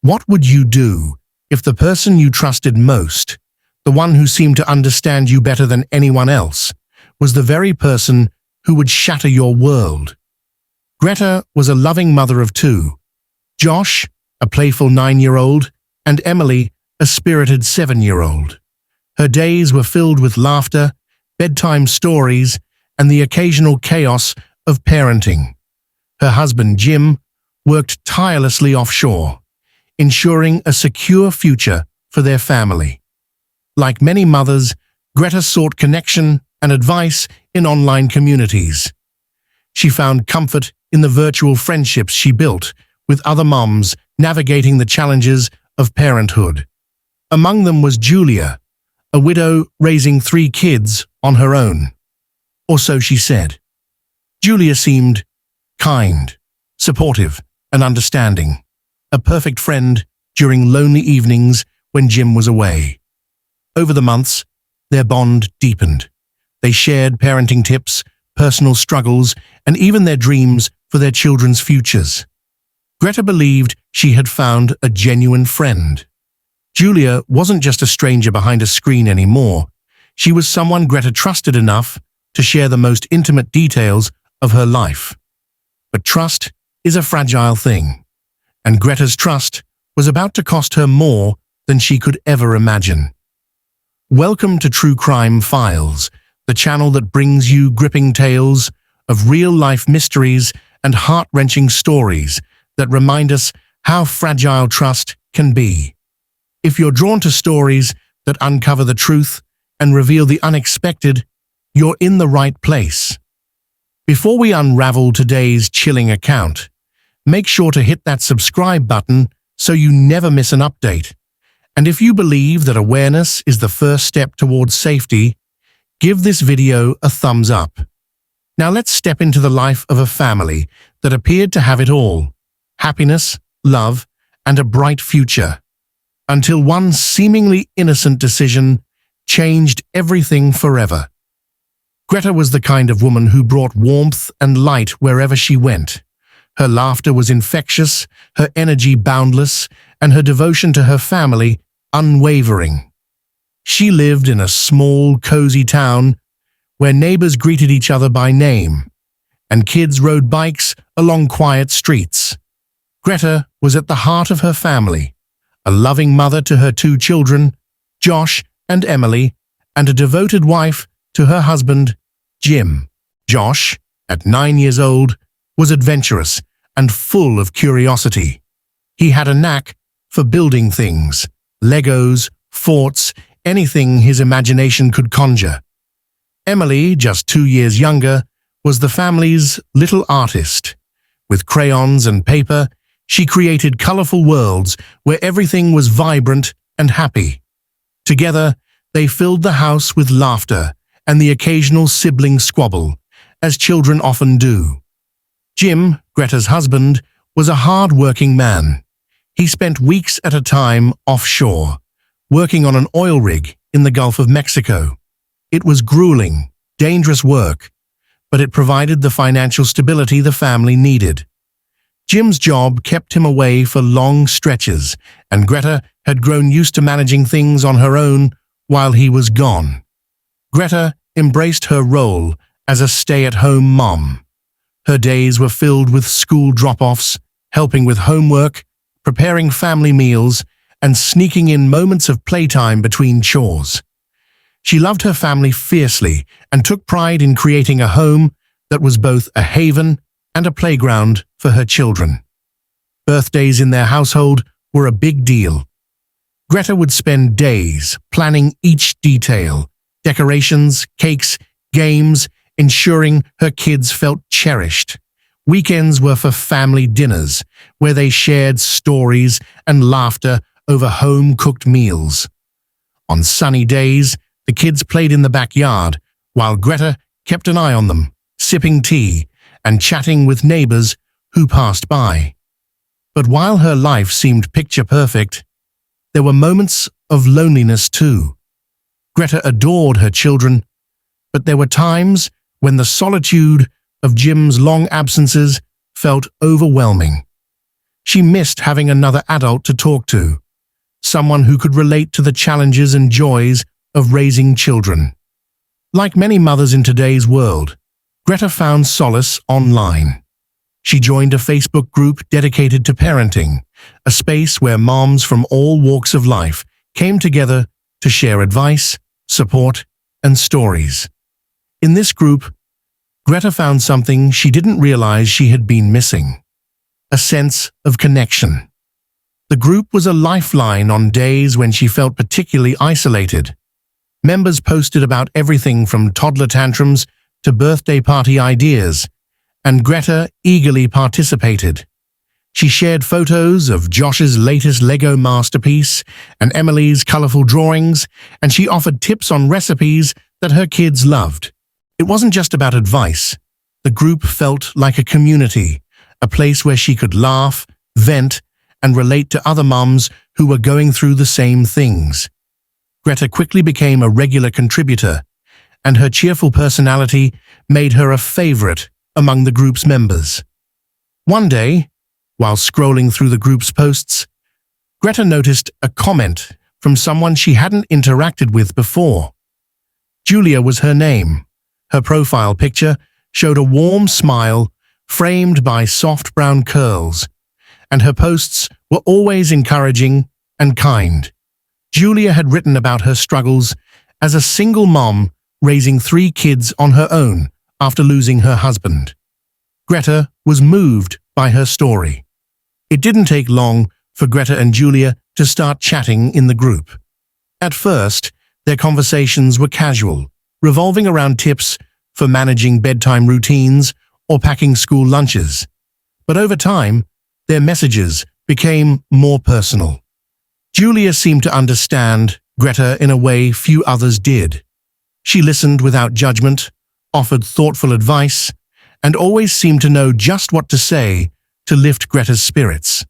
What would you do if the person you trusted most, the one who seemed to understand you better than anyone else, was the very person who would shatter your world? Greta was a loving mother of two: Josh, a playful 9-year-old, and Emily, a spirited 7-year-old. Her days were filled with laughter, bedtime stories, and the occasional chaos of parenting. Her husband, Jim, worked tirelessly offshore, ensuring a secure future for their family. Like many mothers, Greta sought connection and advice in online communities. She found comfort in the virtual friendships she built with other moms navigating the challenges of parenthood. Among them was Julia, a widow raising 3 kids on her own. Or so she said. Julia seemed kind, supportive, and understanding, a perfect friend during lonely evenings when Jim was away. Over the months, their bond deepened. They shared parenting tips, personal struggles, and even their dreams for their children's futures. Greta believed she had found a genuine friend. Julia wasn't just a stranger behind a screen anymore. She was someone Greta trusted enough to share the most intimate details of her life. But trust is a fragile thing, and Greta's trust was about to cost her more than she could ever imagine. Welcome to True Crime Files, the channel that brings you gripping tales of real-life mysteries and heart-wrenching stories that remind us how fragile trust can be. If you're drawn to stories that uncover the truth and reveal the unexpected, you're in the right place. Before we unravel today's chilling account, make sure to hit that subscribe button so you never miss an update. And if you believe that awareness is the first step towards safety, give this video a thumbs up. Now let's step into the life of a family that appeared to have it all: happiness, love, and a bright future. Until one seemingly innocent decision changed everything forever. Greta was the kind of woman who brought warmth and light wherever she went. Her laughter was infectious, her energy boundless, and her devotion to her family unwavering. She lived in a small, cozy town where neighbors greeted each other by name, and kids rode bikes along quiet streets. Greta was at the heart of her family, a loving mother to her 2 children, Josh and Emily, and a devoted wife to her husband, Jim. Josh, at 9 years old, was adventurous and full of curiosity. He had a knack for building things: Legos, forts, anything his imagination could conjure. Emily, just 2 years younger, was the family's little artist. With crayons and paper, she created colorful worlds where everything was vibrant and happy. Together, they filled the house with laughter and the occasional sibling squabble, as children often do. Jim, Greta's husband, was a hard-working man. He spent weeks at a time offshore, working on an oil rig in the Gulf of Mexico. It was grueling, dangerous work, but it provided the financial stability the family needed. Jim's job kept him away for long stretches, and Greta had grown used to managing things on her own while he was gone. Greta embraced her role as a stay-at-home mom. Her days were filled with school drop-offs, helping with homework, preparing family meals, and sneaking in moments of playtime between chores. She loved her family fiercely and took pride in creating a home that was both a haven and a playground for her children. Birthdays in their household were a big deal. Greta would spend days planning each detail: decorations, cakes, games, ensuring her kids felt cherished. Weekends were for family dinners, where they shared stories and laughter over home-cooked meals. On sunny days, the kids played in the backyard, while Greta kept an eye on them, sipping tea and chatting with neighbors who passed by. But while her life seemed picture-perfect, there were moments of loneliness too. Greta adored her children, but there were times when the solitude of Jim's long absences felt overwhelming. She missed having another adult to talk to, someone who could relate to the challenges and joys of raising children. Like many mothers in today's world, Greta found solace online. She joined a Facebook group dedicated to parenting, a space where moms from all walks of life came together to share advice, support, and stories. In this group, Greta found something she didn't realize she had been missing: a sense of connection. The group was a lifeline on days when she felt particularly isolated. Members posted about everything from toddler tantrums to birthday party ideas, and Greta eagerly participated. She shared photos of Josh's latest Lego masterpiece and Emily's colorful drawings, and she offered tips on recipes that her kids loved. It wasn't just about advice. The group felt like a community, a place where she could laugh, vent, and relate to other moms who were going through the same things. Greta quickly became a regular contributor, and her cheerful personality made her a favorite among the group's members. One day, while scrolling through the group's posts, Greta noticed a comment from someone she hadn't interacted with before. Julia was her name. Her profile picture showed a warm smile framed by soft brown curls, and her posts were always encouraging and kind. Julia had written about her struggles as a single mom raising 3 kids on her own after losing her husband. Greta was moved by her story. It didn't take long for Greta and Julia to start chatting in the group. At first, their conversations were casual, revolving around tips for managing bedtime routines or packing school lunches. But over time, their messages became more personal. Julia seemed to understand Greta in a way few others did. She listened without judgment, offered thoughtful advice, and always seemed to know just what to say to lift Greta's spirits.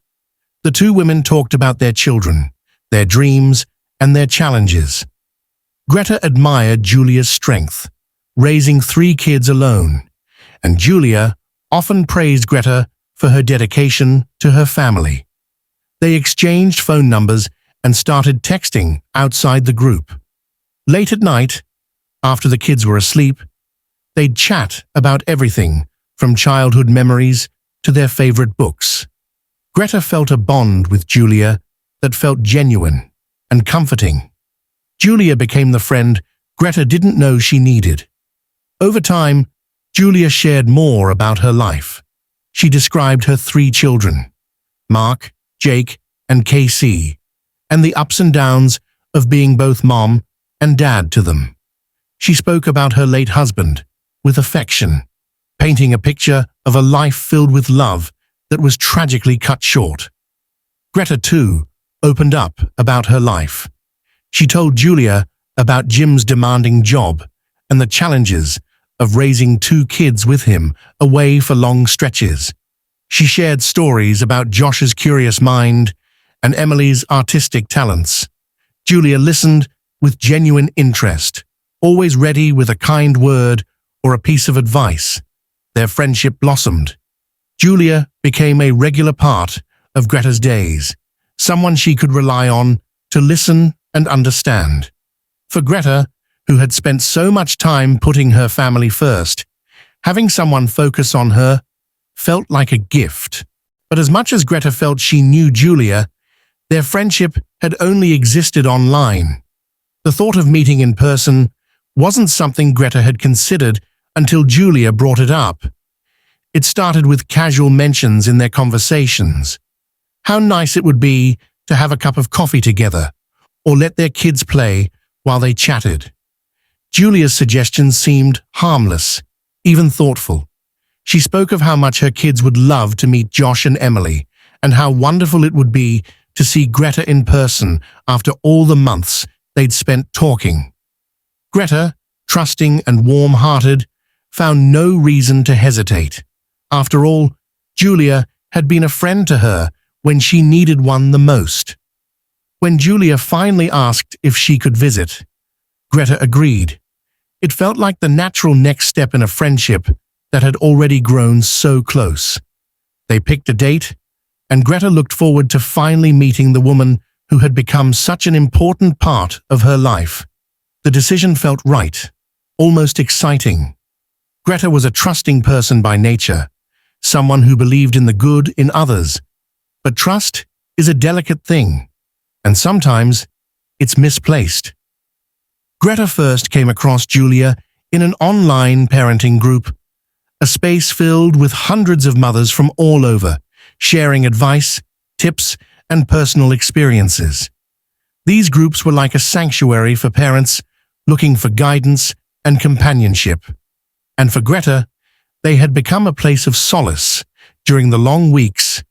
The two women talked about their children, their dreams, and their challenges. Greta admired Julia's strength, raising 3 kids alone, and Julia often praised Greta for her dedication to her family. They exchanged phone numbers and started texting outside the group. Late at night, after the kids were asleep, they'd chat about everything from childhood memories to their favorite books. Greta felt a bond with Julia that felt genuine and comforting. Julia became the friend Greta didn't know she needed. Over time, Julia shared more about her life. She described her 3 children, Mark, Jake, and KC, and the ups and downs of being both mom and dad to them. She spoke about her late husband with affection, painting a picture of a life filled with love that was tragically cut short. Greta, too, opened up about her life. She told Julia about Jim's demanding job and the challenges of raising 2 kids with him away for long stretches. She shared stories about Josh's curious mind and Emily's artistic talents. Julia listened with genuine interest, always ready with a kind word or a piece of advice. Their friendship blossomed. Julia became a regular part of Greta's days, someone she could rely on to listen and understand. For Greta, who had spent so much time putting her family first, having someone focus on her felt like a gift. But as much as Greta felt she knew Julia, their friendship had only existed online. The thought of meeting in person wasn't something Greta had considered until Julia brought it up. It started with casual mentions in their conversations. How nice it would be to have a cup of coffee together, or let their kids play while they chatted. Julia's suggestions seemed harmless, even thoughtful. She spoke of how much her kids would love to meet Josh and Emily, and how wonderful it would be to see Greta in person after all the months they'd spent talking. Greta, trusting and warm-hearted, found no reason to hesitate. After all, Julia had been a friend to her when she needed one the most. When Julia finally asked if she could visit, Greta agreed. It felt like the natural next step in a friendship that had already grown so close. They picked a date, and Greta looked forward to finally meeting the woman who had become such an important part of her life. The decision felt right, almost exciting. Greta was a trusting person by nature, someone who believed in the good in others. But trust is a delicate thing, and sometimes it's misplaced. Greta first came across Julia in an online parenting group, a space filled with hundreds of mothers from all over, sharing advice, tips, and personal experiences. These groups were like a sanctuary for parents looking for guidance and companionship. And for Greta, they had become a place of solace during the long weeks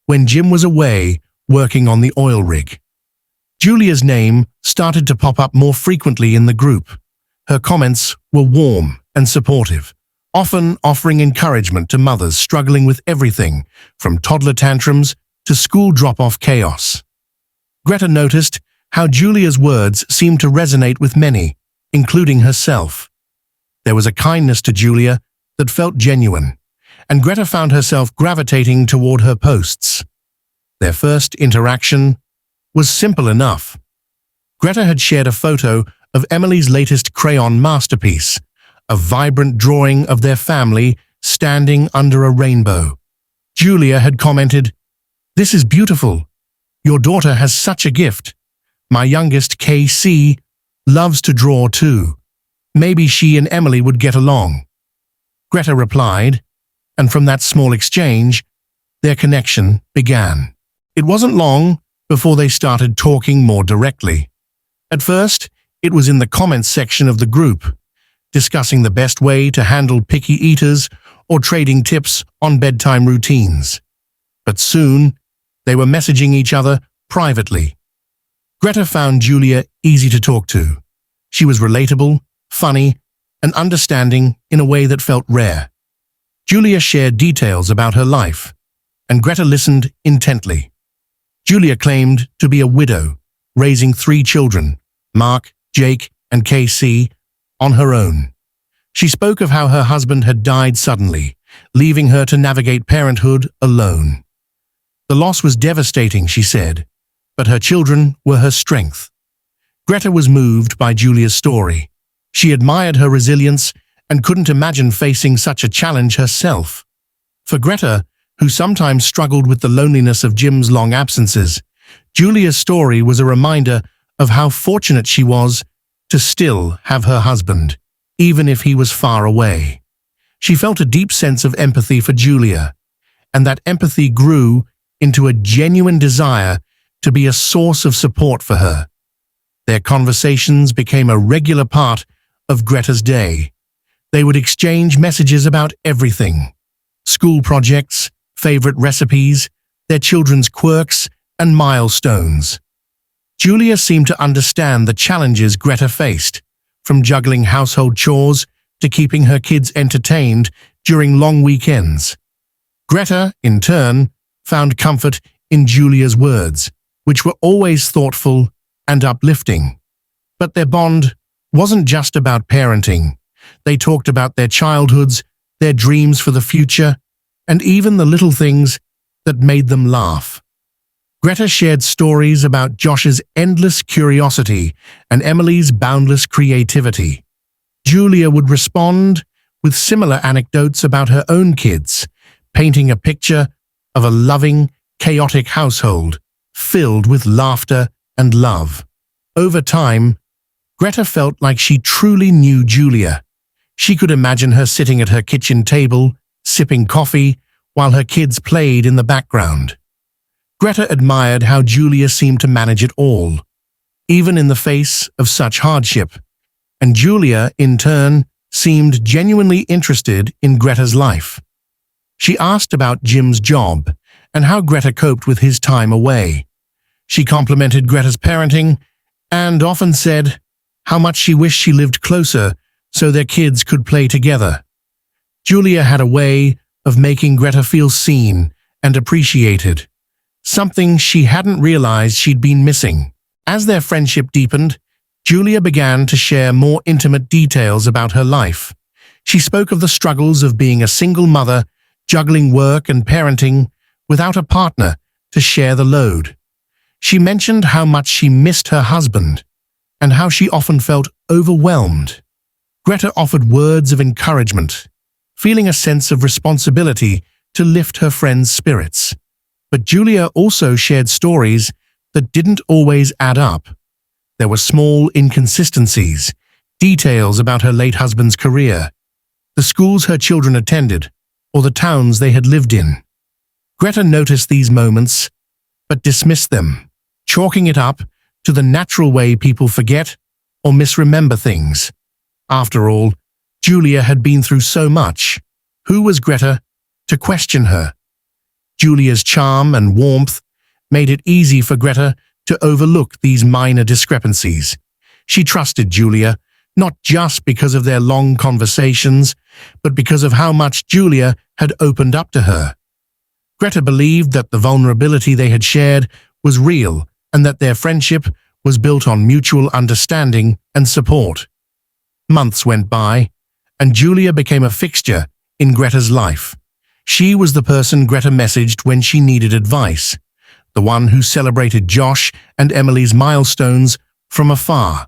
when Jim was away working on the oil rig. Julia's name started to pop up more frequently in the group. Her comments were warm and supportive, often offering encouragement to mothers struggling with everything from toddler tantrums to school drop-off chaos. Greta noticed how Julia's words seemed to resonate with many, including herself. There was a kindness to Julia that felt genuine, and Greta found herself gravitating toward her posts. Their first interaction was simple enough. Greta had shared a photo of Emily's latest crayon masterpiece, a vibrant drawing of their family standing under a rainbow. Julia had commented, "This is beautiful. Your daughter has such a gift. My youngest, KC, loves to draw too. Maybe she and Emily would get along." Greta replied, and from that small exchange, their connection began. It wasn't long before they started talking more directly. At first, it was in the comments section of the group, discussing the best way to handle picky eaters or trading tips on bedtime routines. But soon, they were messaging each other privately. Greta found Julia easy to talk to. She was relatable, funny, and understanding in a way that felt rare. Julia shared details about her life, and Greta listened intently. Julia claimed to be a widow, raising 3 children, Mark, Jake, and KC, on her own. She spoke of how her husband had died suddenly, leaving her to navigate parenthood alone. The loss was devastating, she said, but her children were her strength. Greta was moved by Julia's story. She admired her resilience and couldn't imagine facing such a challenge herself. For Greta, who sometimes struggled with the loneliness of Jim's long absences, Julia's story was a reminder of how fortunate she was to still have her husband, even if he was far away. She felt a deep sense of empathy for Julia, and that empathy grew into a genuine desire to be a source of support for her. Their conversations became a regular part of Greta's day. They would exchange messages about everything: school projects, favorite recipes, their children's quirks, and milestones. Julia seemed to understand the challenges Greta faced, from juggling household chores to keeping her kids entertained during long weekends. Greta, in turn, found comfort in Julia's words, which were always thoughtful and uplifting. But their bond wasn't just about parenting. They talked about their childhoods, their dreams for the future, and even the little things that made them laugh. Greta shared stories about Josh's endless curiosity and Emily's boundless creativity. Julia would respond with similar anecdotes about her own kids, painting a picture of a loving, chaotic household filled with laughter and love. Over time, Greta felt like she truly knew Julia. She could imagine her sitting at her kitchen table, sipping coffee, while her kids played in the background. Greta admired how Julia seemed to manage it all, even in the face of such hardship, and Julia, in turn, seemed genuinely interested in Greta's life. She asked about Jim's job and how Greta coped with his time away. She complimented Greta's parenting and often said how much she wished she lived closer so their kids could play together. Julia had a way of making Greta feel seen and appreciated, something she hadn't realized she'd been missing. As their friendship deepened, Julia began to share more intimate details about her life. She spoke of the struggles of being a single mother, juggling work and parenting without a partner to share the load. She mentioned how much she missed her husband and how she often felt overwhelmed. Greta offered words of encouragement, feeling a sense of responsibility to lift her friend's spirits. But Julia also shared stories that didn't always add up. There were small inconsistencies, details about her late husband's career, the schools her children attended, or the towns they had lived in. Greta noticed these moments, but dismissed them, chalking it up to the natural way people forget or misremember things. After all, Julia had been through so much. Who was Greta to question her? Julia's charm and warmth made it easy for Greta to overlook these minor discrepancies. She trusted Julia, not just because of their long conversations, but because of how much Julia had opened up to her. Greta believed that the vulnerability they had shared was real and that their friendship was built on mutual understanding and support. Months went by, and Julia became a fixture in Greta's life. She was the person Greta messaged when she needed advice, the one who celebrated Josh and Emily's milestones from afar,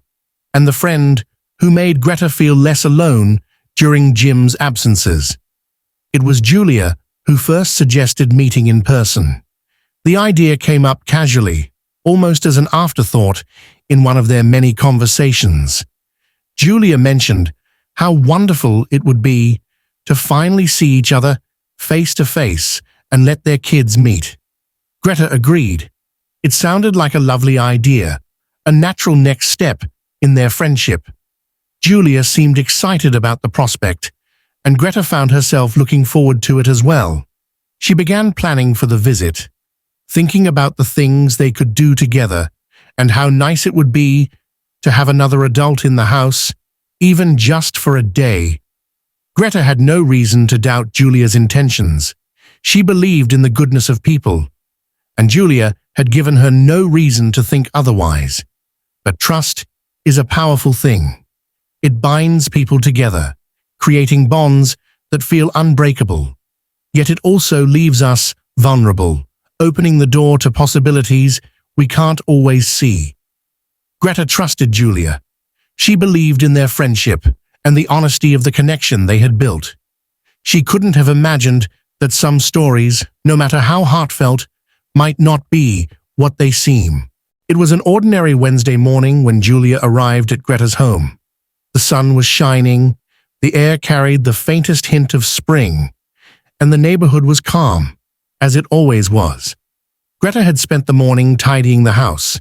and the friend who made Greta feel less alone during Jim's absences. It was Julia who first suggested meeting in person. The idea came up casually, almost as an afterthought in one of their many conversations. Julia mentioned how wonderful it would be to finally see each other face to face and let their kids meet. Greta agreed. It sounded like a lovely idea, a natural next step in their friendship. Julia seemed excited about the prospect, and Greta found herself looking forward to it as well. She began planning for the visit, thinking about the things they could do together and how nice it would be to have another adult in the house, even just for a day. Greta had no reason to doubt Julia's intentions. She believed in the goodness of people, and Julia had given her no reason to think otherwise. But trust is a powerful thing. It binds people together, creating bonds that feel unbreakable. Yet it also leaves us vulnerable, opening the door to possibilities we can't always see. Greta trusted Julia. She believed in their friendship and the honesty of the connection they had built. She couldn't have imagined that some stories, no matter how heartfelt, might not be what they seem. It was an ordinary Wednesday morning when Julia arrived at Greta's home. The sun was shining, the air carried the faintest hint of spring, and the neighborhood was calm, as it always was. Greta had spent the morning tidying the house,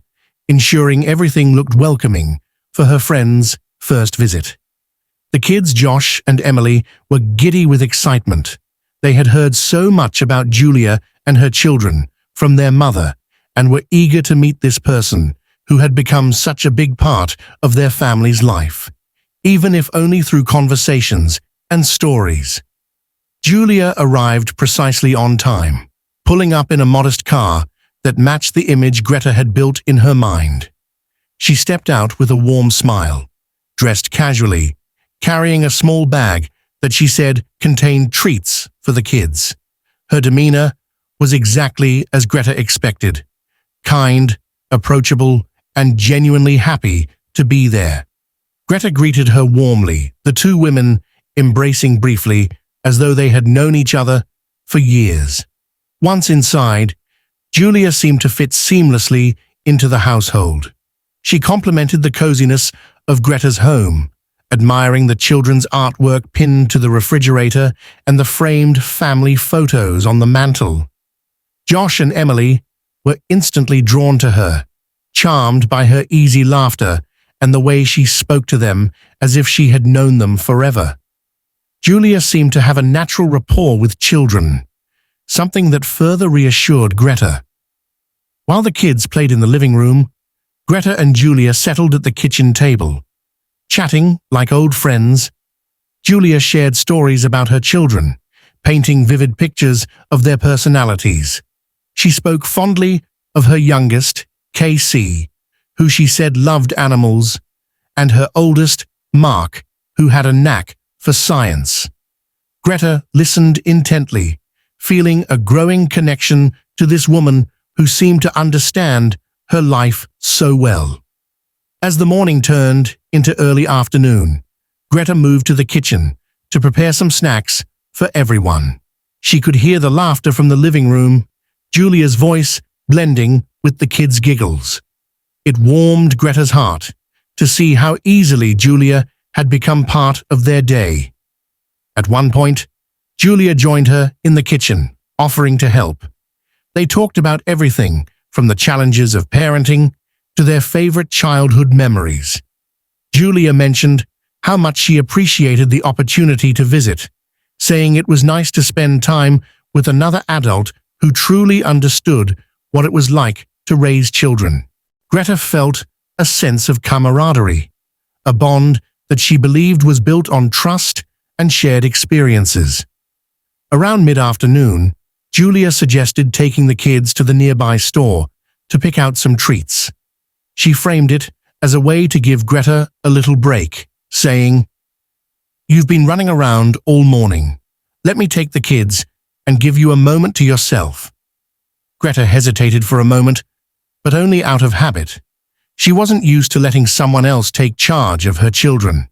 ensuring everything looked welcoming for her friend's first visit. The kids, Josh and Emily, were giddy with excitement. They had heard so much about Julia and her children from their mother and were eager to meet this person who had become such a big part of their family's life, even if only through conversations and stories. Julia arrived precisely on time, pulling up in a modest car that matched the image Greta had built in her mind. She stepped out with a warm smile, dressed casually, carrying a small bag that she said contained treats for the kids. Her demeanor was exactly as Greta expected, kind, approachable, and genuinely happy to be there. Greta greeted her warmly, the two women embracing briefly as though they had known each other for years. Once inside, Julia seemed to fit seamlessly into the household. She complimented the coziness of Greta's home, admiring the children's artwork pinned to the refrigerator and the framed family photos on the mantel. Josh and Emily were instantly drawn to her, charmed by her easy laughter and the way she spoke to them as if she had known them forever. Julia seemed to have a natural rapport with children, something that further reassured Greta. While the kids played in the living room, Greta and Julia settled at the kitchen table. Chatting like old friends, Julia shared stories about her children, painting vivid pictures of their personalities. She spoke fondly of her youngest, KC, who she said loved animals, and her oldest, Mark, who had a knack for science. Greta listened intently, feeling a growing connection to this woman who seemed to understand her life so well. As the morning turned into early afternoon, Greta moved to the kitchen to prepare some snacks for everyone. She could hear the laughter from the living room, Julia's voice blending with the kids' giggles. It warmed Greta's heart to see how easily Julia had become part of their day. At one point, Julia joined her in the kitchen, offering to help. They talked about everything from the challenges of parenting to their favorite childhood memories. Julia mentioned how much she appreciated the opportunity to visit, saying it was nice to spend time with another adult who truly understood what it was like to raise children. Greta felt a sense of camaraderie, a bond that she believed was built on trust and shared experiences. Around mid-afternoon, Julia suggested taking the kids to the nearby store to pick out some treats. She framed it as a way to give Greta a little break, saying, "You've been running around all morning. Let me take the kids and give you a moment to yourself." Greta hesitated for a moment, but only out of habit. She wasn't used to letting someone else take charge of her children.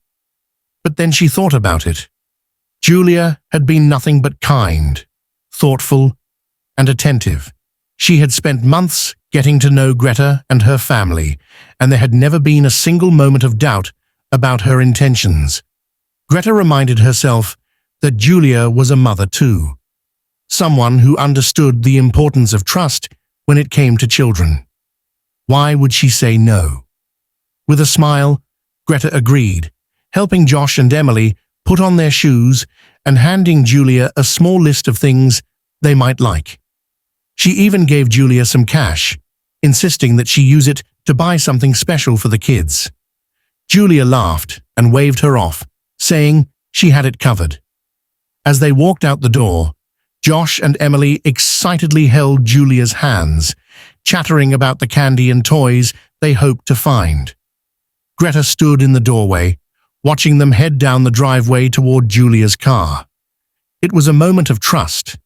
But then she thought about it. Julia had been nothing but kind, thoughtful, and attentive. She had spent months getting to know Greta and her family, and there had never been a single moment of doubt about her intentions. Greta reminded herself that Julia was a mother too, someone who understood the importance of trust when it came to children. Why would she say no? With a smile, Greta agreed, helping Josh and Emily put on their shoes and handing Julia a small list of things they might like. She even gave Julia some cash, insisting that she use it to buy something special for the kids. Julia laughed and waved her off, saying she had it covered. As they walked out the door, Josh and Emily excitedly held Julia's hands, chattering about the candy and toys they hoped to find. Greta stood in the doorway, watching them head down the driveway toward Julia's car. It was a moment of trust,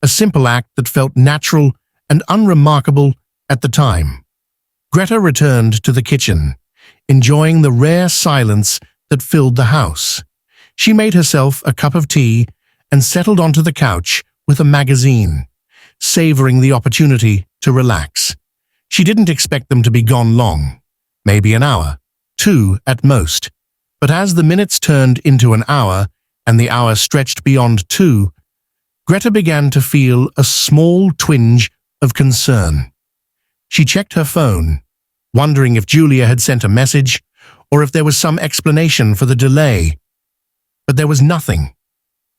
a simple act that felt natural and unremarkable at the time. Greta returned to the kitchen, enjoying the rare silence that filled the house. She made herself a cup of tea and settled onto the couch with a magazine, savoring the opportunity to relax. She didn't expect them to be gone long, maybe an hour, 2 at most. But as the minutes turned into an hour and the hour stretched beyond 2, Greta began to feel a small twinge of concern. She checked her phone, wondering if Julia had sent a message or if there was some explanation for the delay. But there was nothing.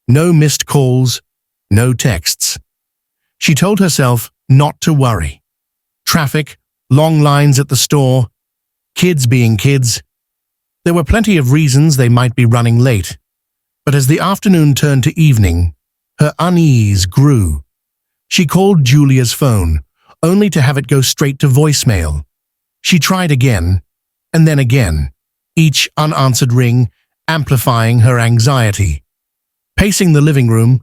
No missed calls, no texts. She told herself not to worry. Traffic, long lines at the store, kids being kids. There were plenty of reasons they might be running late. But as the afternoon turned to evening, her unease grew. She called Julia's phone, only to have it go straight to voicemail. She tried again, and then again, each unanswered ring amplifying her anxiety. Pacing the living room,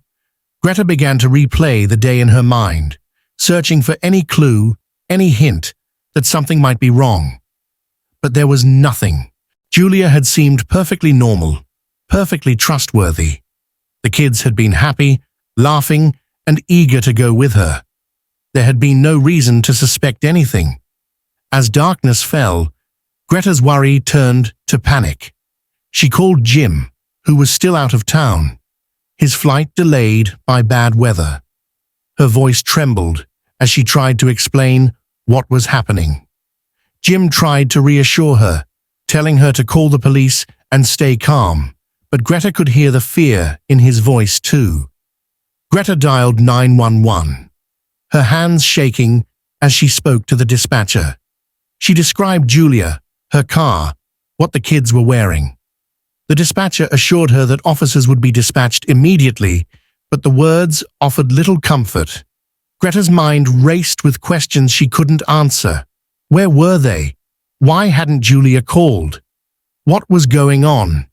Greta began to replay the day in her mind, searching for any clue, any hint that something might be wrong. But there was nothing. Julia had seemed perfectly normal, perfectly trustworthy. The kids had been happy, laughing, and eager to go with her. There had been no reason to suspect anything. As darkness fell, Greta's worry turned to panic. She called Jim, who was still out of town, his flight delayed by bad weather. Her voice trembled as she tried to explain what was happening. Jim tried to reassure her, telling her to call the police and stay calm, but Greta could hear the fear in his voice too. Greta dialed 911, her hands shaking as she spoke to the dispatcher. She described Julia, her car, what the kids were wearing. The dispatcher assured her that officers would be dispatched immediately, but the words offered little comfort. Greta's mind raced with questions she couldn't answer. Where were they? Why hadn't Julia called? What was going on?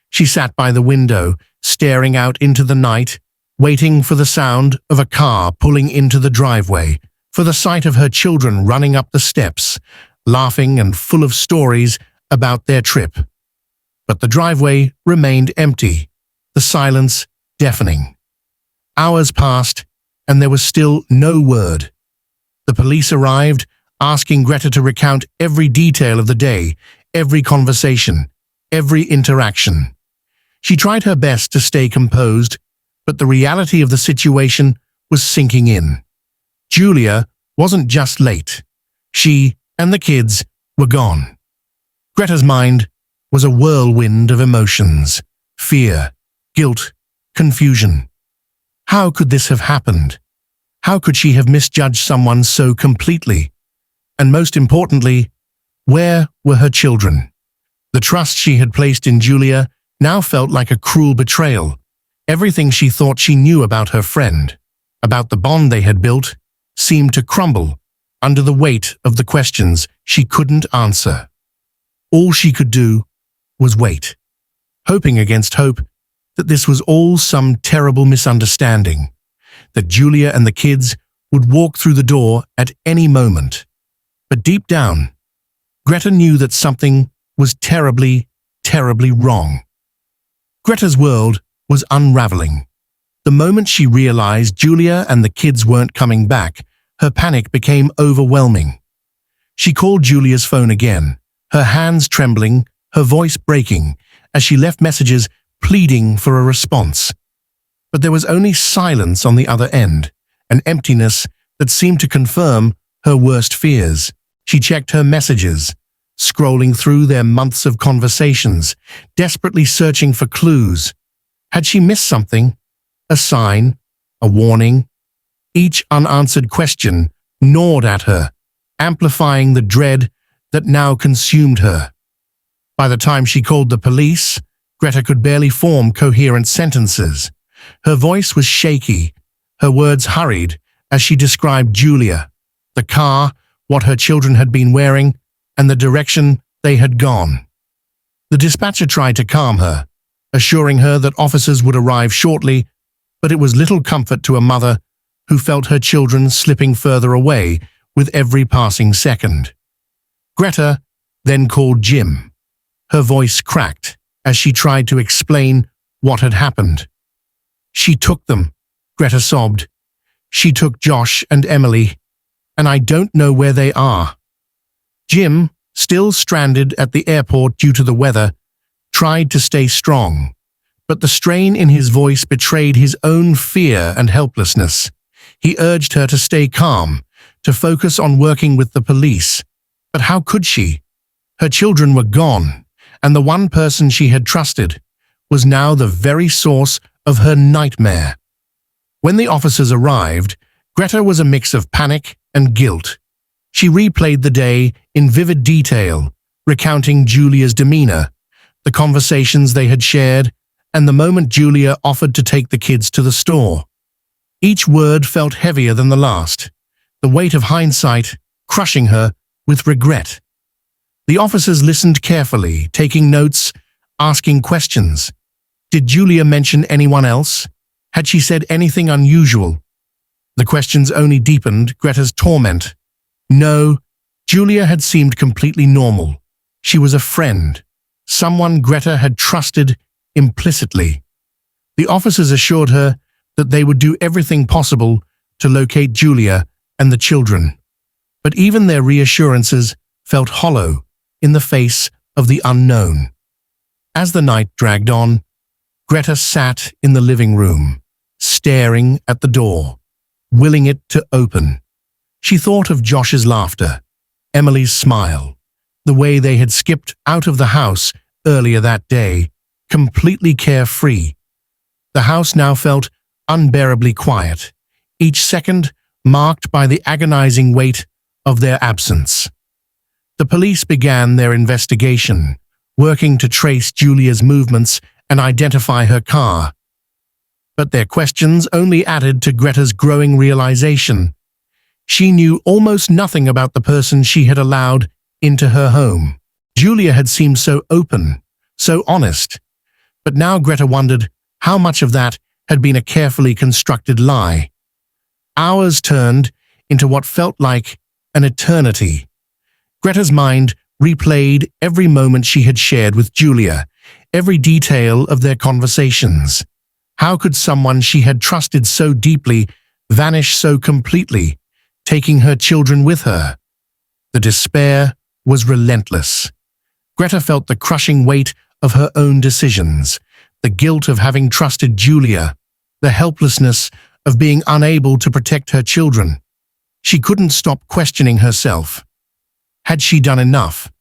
She sat by the window, staring out into the night, waiting for the sound of a car pulling into the driveway, for the sight of her children running up the steps, laughing and full of stories about their trip. But the driveway remained empty, the silence deafening. Hours passed, and there was still no word. The police arrived, asking Greta to recount every detail of the day, every conversation, every interaction. She tried her best to stay composed, but the reality of the situation was sinking in. Julia wasn't just late. She and the kids were gone. Greta's mind was a whirlwind of emotions: fear, guilt, confusion. How could this have happened? How could she have misjudged someone so completely? And most importantly, where were her children? The trust she had placed in Julia now felt like a cruel betrayal. Everything she thought she knew about her friend, about the bond they had built, seemed to crumble under the weight of the questions she couldn't answer. All she could do was wait, hoping against hope that this was all some terrible misunderstanding, that Julia and the kids would walk through the door at any moment. But deep down, Greta knew that something was terribly, terribly wrong. Greta's world was unraveling. The moment she realized Julia and the kids weren't coming back, her panic became overwhelming. She called Julia's phone again, her hands trembling, her voice breaking, as she left messages pleading for a response. But there was only silence on the other end, an emptiness that seemed to confirm her worst fears. She checked her messages, scrolling through their months of conversations, desperately searching for clues. Had she missed something? A sign? A warning? Each unanswered question gnawed at her, amplifying the dread that now consumed her. By the time she called the police, Greta could barely form coherent sentences. Her voice was shaky, her words hurried as she described Julia, the car, what her children had been wearing, and the direction they had gone. The dispatcher tried to calm her, assuring her that officers would arrive shortly, but it was little comfort to a mother who felt her children slipping further away with every passing second. Greta then called Jim. Her voice cracked as she tried to explain what had happened. "She took them," Greta sobbed. "She took Josh and Emily, and I don't know where they are." Jim, still stranded at the airport due to the weather, tried to stay strong, but the strain in his voice betrayed his own fear and helplessness. He urged her to stay calm, to focus on working with the police. But how could she? Her children were gone, and the one person she had trusted was now the very source of her nightmare. When the officers arrived, Greta was a mix of panic and guilt. She replayed the day in vivid detail, recounting Julia's demeanor, the conversations they had shared, and the moment Julia offered to take the kids to the store. Each word felt heavier than the last, the weight of hindsight crushing her with regret. The officers listened carefully, taking notes, asking questions. Did Julia mention anyone else? Had she said anything unusual? The questions only deepened Greta's torment. No, Julia had seemed completely normal. She was a friend, someone Greta had trusted implicitly. The officers assured her that they would do everything possible to locate Julia and the children. But even their reassurances felt hollow in the face of the unknown. As the night dragged on, Greta sat in the living room, staring at the door, willing it to open. She thought of Josh's laughter, Emily's smile, the way they had skipped out of the house earlier that day, completely carefree. The house now felt unbearably quiet, each second marked by the agonizing weight of their absence. The police began their investigation, working to trace Julia's movements and identify her car. But their questions only added to Greta's growing realization. She knew almost nothing about the person she had allowed into her home. Julia had seemed so open, so honest, but now Greta wondered how much of that had been a carefully constructed lie. Hours turned into what felt like an eternity. Greta's mind replayed every moment she had shared with Julia, every detail of their conversations. How could someone she had trusted so deeply vanish so completely, taking her children with her? The despair was relentless. Greta felt the crushing weight of her own decisions, the guilt of having trusted Julia, the helplessness of being unable to protect her children. She couldn't stop questioning herself. Had she done enough?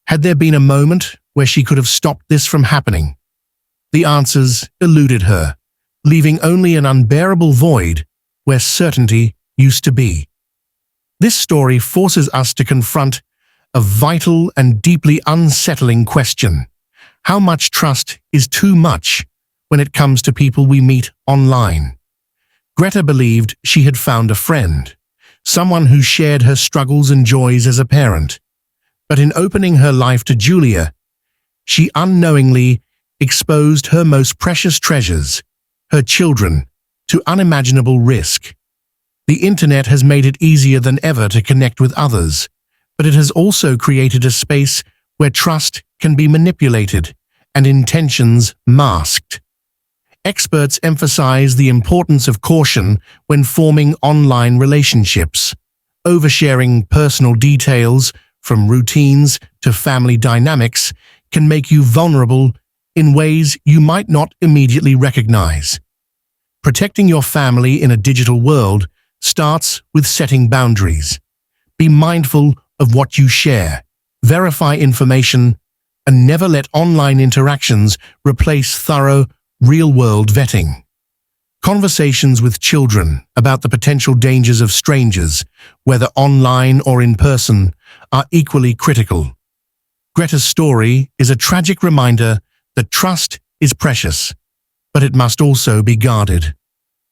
Had there been a moment where she could have stopped this from happening? The answers eluded her, leaving only an unbearable void where certainty used to be. This story forces us to confront a vital and deeply unsettling question. How much trust is too much when it comes to people we meet online? Greta believed she had found a friend, someone who shared her struggles and joys as a parent. But in opening her life to Julia, she unknowingly exposed her most precious treasures, her children, to unimaginable risk. The internet has made it easier than ever to connect with others, but it has also created a space where trust can be manipulated and intentions masked. Experts emphasize the importance of caution when forming online relationships. Oversharing personal details, from routines to family dynamics, can make you vulnerable in ways you might not immediately recognize. Protecting your family in a digital world starts with setting boundaries. Be mindful of what you share, verify information, and never let online interactions replace thorough, real-world vetting. Conversations with children about the potential dangers of strangers, whether online or in person, are equally critical. Greta's story is a tragic reminder that trust is precious, but it must also be guarded.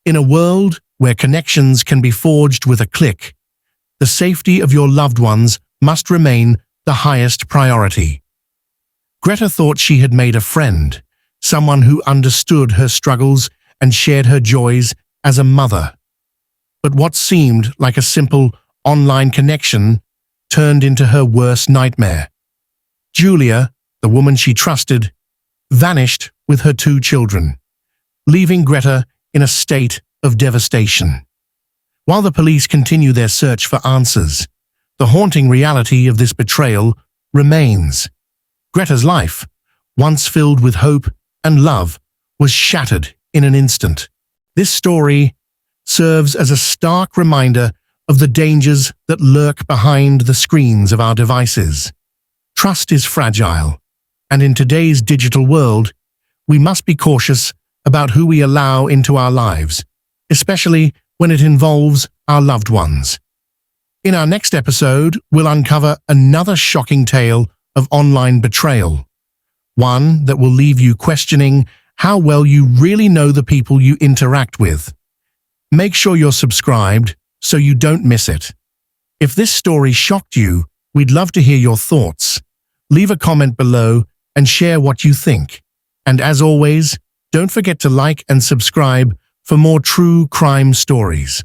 In a world where connections can be forged with a click, the safety of your loved ones must remain the highest priority. Greta thought she had made a friend, someone who understood her struggles and shared her joys as a mother. But what seemed like a simple online connection turned into her worst nightmare. Julia, the woman she trusted, vanished with her 2 children, leaving Greta in a state of devastation. While the police continue their search for answers, the haunting reality of this betrayal remains. Greta's life, once filled with hope and love, was shattered in an instant. This story serves as a stark reminder of the dangers that lurk behind the screens of our devices. Trust is fragile, and in today's digital world, we must be cautious about who we allow into our lives, especially when it involves our loved ones. In our next episode, we'll uncover another shocking tale of online betrayal, one that will leave you questioning how well you really know the people you interact with. Make sure you're subscribed so you don't miss it. If this story shocked you, we'd love to hear your thoughts. Leave a comment below and share what you think. And as always, don't forget to like and subscribe for more true crime stories.